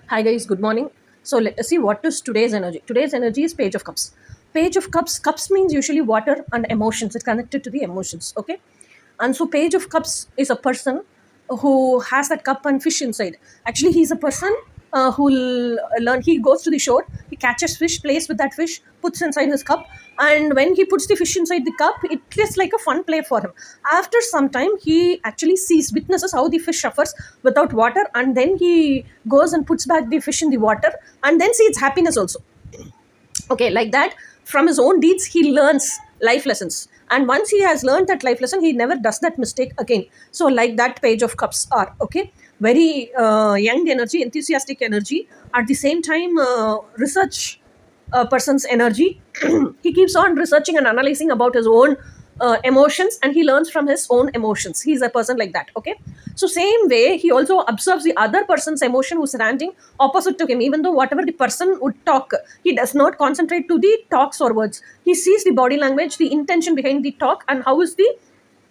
Hi guys, good morning. So let us see what is today's energy. Today's energy is Page of Cups. Page of Cups. Cups means usually water and emotions. It's connected to the emotions. Okay, and so Page of Cups is a person who has that cup and fish inside. Actually, he's a person who'll learn. He goes to the shore, he catches fish, plays with that fish, puts inside his cup, and when he puts the fish inside the cup, it is like a fun play for him. After some time, he actually witnesses how the fish suffers without water, and then he goes and puts back the fish in the water, and then sees happiness also. Okay, like that, from his own deeds he learns life lessons, and once he has learned that life lesson, he never does that mistake again. So like that Page of Cups are. Okay, very young energy, enthusiastic energy, at the same time research person's energy. He keeps on researching and analyzing about his own emotions, and he learns from his own emotions. He's a person like that. Okay, so same way he also observes the other person's emotion who's standing opposite to him. Even though whatever the person would talk, he does not concentrate to the talks or words. He sees the body language, the intention behind the talk, and how is the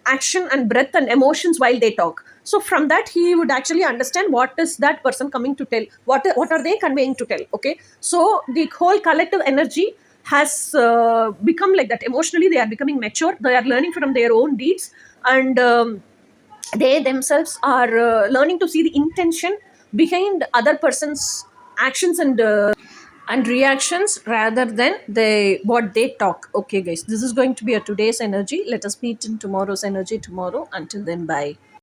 action and breath and emotions while they talk. So from that he would actually understand what is that person coming to tell, what are they conveying to tell. Okay, so the whole collective energy has become like that. Emotionally they are becoming mature, they are learning from their own deeds, and they themselves are learning to see the intention behind other person's actions and reactions rather than they what they talk. Okay guys, this is going to be a today's energy. Let us meet in tomorrow's energy tomorrow. Until then, bye.